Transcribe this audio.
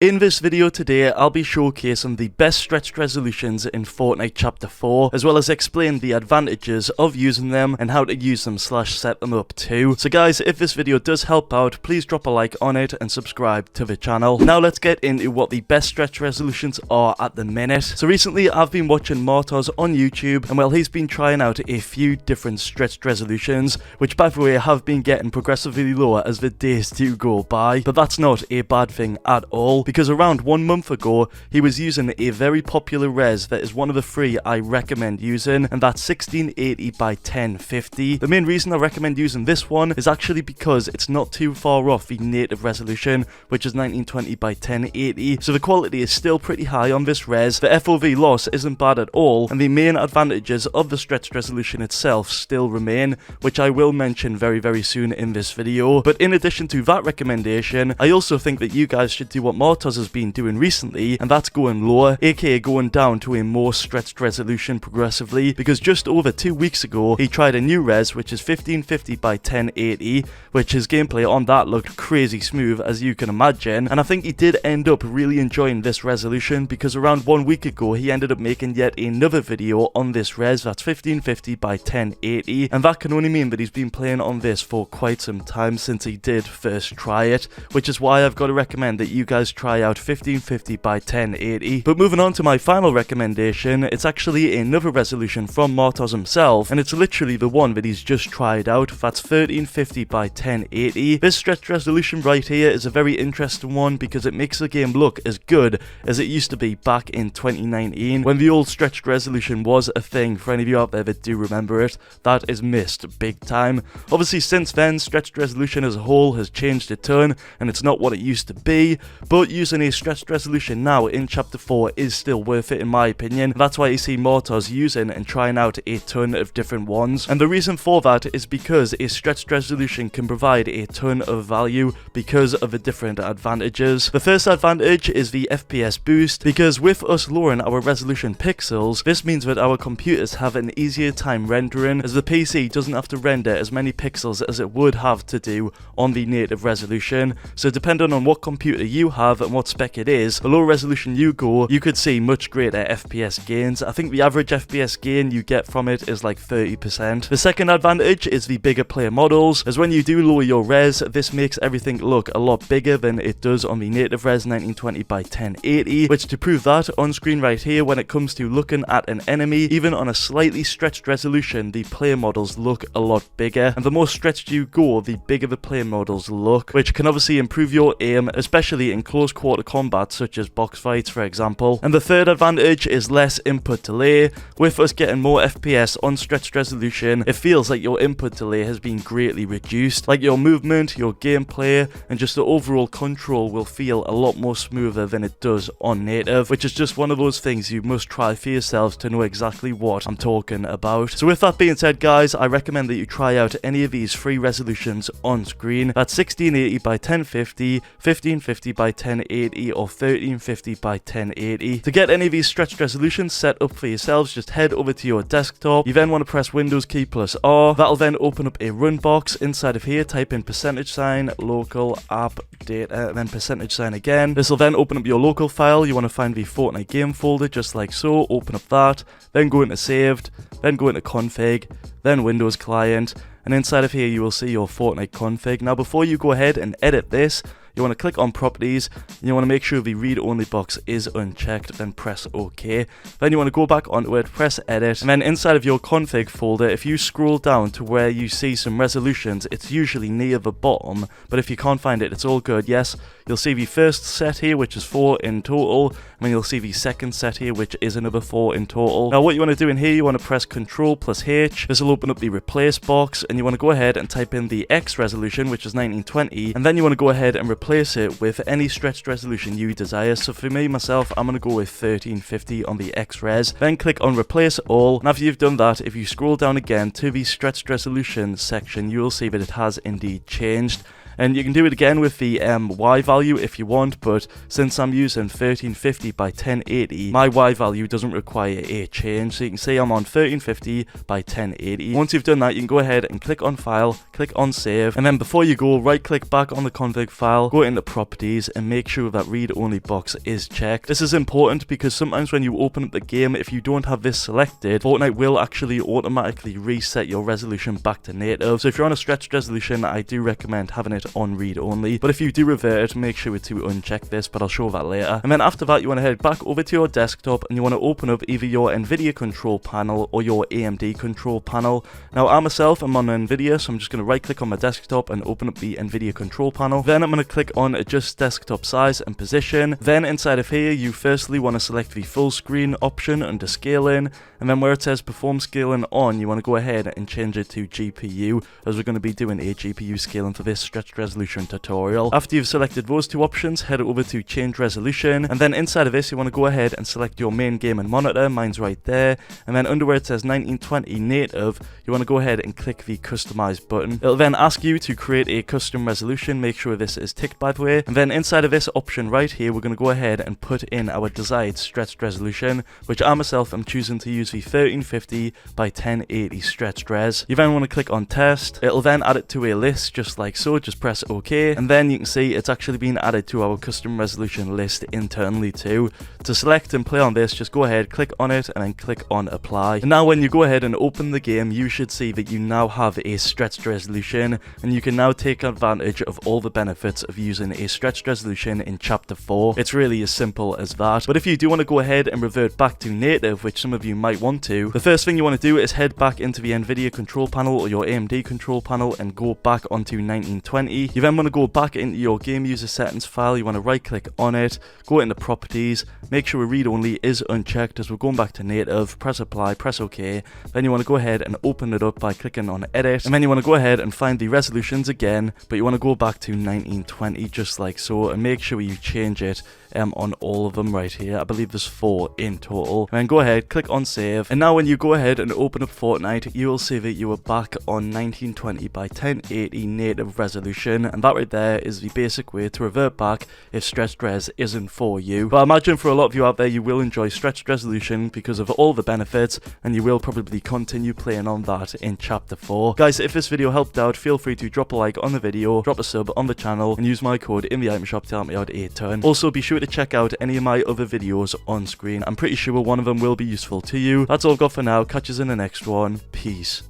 In this video today, I'll be showcasing the best stretched resolutions in Fortnite Chapter 4, as well as explain the advantages of using them and how to use them / set them up too. So guys, if this video does help out, please drop a like on it and subscribe to the channel. Now let's get into what the best stretch resolutions are at the minute. So recently I've been watching Martoz on YouTube, and well, he's been trying out a few different stretched resolutions, which by the way have been getting progressively lower as the days do go by, but that's not a bad thing at all, because around 1 month ago, he was using a very popular res that is one of the three I recommend using, and that's 1680 by 1050. The main reason I recommend using this one is actually because it's not too far off the native resolution, which is 1920 by 1080, so the quality is still pretty high on this res, the FOV loss isn't bad at all, and the main advantages of the stretched resolution itself still remain, which I will mention very soon in this video. But in addition to that recommendation, I also think that you guys should do what Martoz has been doing recently, and that's going lower, aka going down to a more stretched resolution progressively, because just over 2 weeks ago he tried a new res which is 1550 by 1080, which his gameplay on that looked crazy smooth, as you can imagine, and I think he did end up really enjoying this resolution, because around 1 week ago he ended up making yet another video on this res that's 1550 by 1080, and that can only mean that he's been playing on this for quite some time since he did first try it, which is why I've got to recommend that you guys try out 1550 by 1080. But moving on to my final recommendation, it's actually another resolution from Martoz himself, and it's literally the one that he's just tried out. That's 1350 by 1080. This stretched resolution right here is a very interesting one because it makes the game look as good as it used to be back in 2019 when the old stretched resolution was a thing. For any of you out there that do remember it, that is missed big time. Obviously since then, stretched resolution as a whole has changed a ton and it's not what it used to be, but using a stretched resolution now in Chapter 4 is still worth it in my opinion. That's why you see Martoz using and trying out a ton of different ones, and the reason for that is because a stretched resolution can provide a ton of value because of the different advantages. The first advantage is the FPS boost, because with us lowering our resolution pixels, this means that our computers have an easier time rendering, as the PC doesn't have to render as many pixels as it would have to do on the native resolution. So depending on what computer you have and what spec it is, the lower resolution you go, you could see much greater FPS gains. I think the average FPS gain you get from it is like 30%. The second advantage is the bigger player models, as when you do lower your res, this makes everything look a lot bigger than it does on the native res 1920 by 1080, which to prove that, on screen right here, when it comes to looking at an enemy, even on a slightly stretched resolution, the player models look a lot bigger, and the more stretched you go, the bigger the player models look, which can obviously improve your aim, especially in close quarter combat such as box fights for example. And the third advantage is less input delay. With us getting more FPS on stretched resolution, it feels like your input delay has been greatly reduced, like your movement, your gameplay, and just the overall control will feel a lot more smoother than it does on native, which is just one of those things you must try for yourselves to know exactly what I'm talking about. So with that being said guys, I recommend that you try out any of these three resolutions on screen. That's 1680 by 1050, 1550 by 1080, or 1350 by 1080. To get any of these stretched resolutions set up for yourselves, just head over to your desktop. You then want to press Windows key plus R. That'll then open up a run box. Inside of here, type in %, local app data, and then %. Again. This will then open up your local file. You want to find the Fortnite game folder just like so. Open up that, then go into saved, then go into config, then Windows client, and inside of here you will see your Fortnite config. Now before you go ahead and edit this, you want to click on properties, and you want to make sure the read only box is unchecked, then press OK. Then you want to go back onto it, press edit, and then inside of your config folder, if you scroll down to where you see some resolutions, it's usually near the bottom, but if you can't find it, it's all good. Yes, you'll see the first set here, which is 4 in total, and then you'll see the second set here, which is another 4 in total. Now what you want to do in here, you want to press Ctrl plus H. This will open up the replace box, and you want to go ahead and type in the X resolution, which is 1920, and then you want to go ahead and replace it with any stretched resolution you desire. So for me, myself, I'm going to go with 1350 on the X res. Then click on replace all, and after you've done that, if you scroll down again to the stretched resolution section, you will see that it has indeed changed. And you can do it again with the Y value if you want, but since I'm using 1350 by 1080, my Y value doesn't require a change. So you can see I'm on 1350 by 1080. Once you've done that, you can go ahead and click on File, click on Save, and then before you go, right click back on the config file, go into Properties, and make sure that read only box is checked. This is important because sometimes when you open up the game, if you don't have this selected, Fortnite will actually automatically reset your resolution back to native. So if you're on a stretched resolution, I do recommend having it on read only, but if you do revert it, make sure to uncheck this, but I'll show that later. And then after that, you want to head back over to your desktop and you want to open up either your NVIDIA control panel or your AMD control panel. Now I myself am on NVIDIA, so I'm just going to right click on my desktop and open up the NVIDIA control panel. Then I'm going to click on adjust desktop size and position. Then inside of here, you firstly want to select the full screen option under scaling, and then where it says perform scaling on, you want to go ahead and change it to GPU, as we're going to be doing a GPU scaling for this stretched resolution tutorial. After you've selected those two options, head over to change resolution, and then inside of this you want to go ahead and select your main gaming monitor. Mine's right there, and then under where it says 1920 native, you want to go ahead and click the customize button. It'll then ask you to create a custom resolution. Make sure this is ticked, by the way, and then inside of this option right here, we're going to go ahead and put in our desired stretched resolution, which I myself am choosing to use the 1350 by 1080 stretched res. You then want to click on test. It'll then add it to a list just like so. Just press OK, and then you can see it's actually been added to our custom resolution list internally too. To select and play on this, just go ahead, click on it, and then click on apply. And now when you go ahead and open the game, you should see that you now have a stretched resolution, and you can now take advantage of all the benefits of using a stretched resolution in Chapter 4. It's really as simple as that. But if you do want to go ahead and revert back to native, which some of you might want to, the first thing you want to do is head back into the NVIDIA control panel or your AMD control panel and go back onto 1920. You then want to go back into your game user settings file. You want to right click on it, go into properties, make sure read only is unchecked as we're going back to native, press apply, press OK. Then you want to go ahead and open it up by clicking on edit, and then you want to go ahead and find the resolutions again, but you want to go back to 1920 just like so, and make sure you change it on all of them right here. I believe there's 4 in total. And then go ahead, click on save, and now when you go ahead and open up Fortnite, you will see that you are back on 1920 by 1080 native resolution, and that right there is the basic way to revert back if stretched res isn't for you. But I imagine for a lot of you out there, you will enjoy stretched resolution because of all the benefits, and you will probably continue playing on that in Chapter 4. Guys, if this video helped out, feel free to drop a like on the video, drop a sub on the channel, and use my code in the item shop to help me out a ton. Also, be sure to check out any of my other videos on screen. I'm pretty sure one of them will be useful to you. That's all I've got for now. Catch us in the next one. Peace.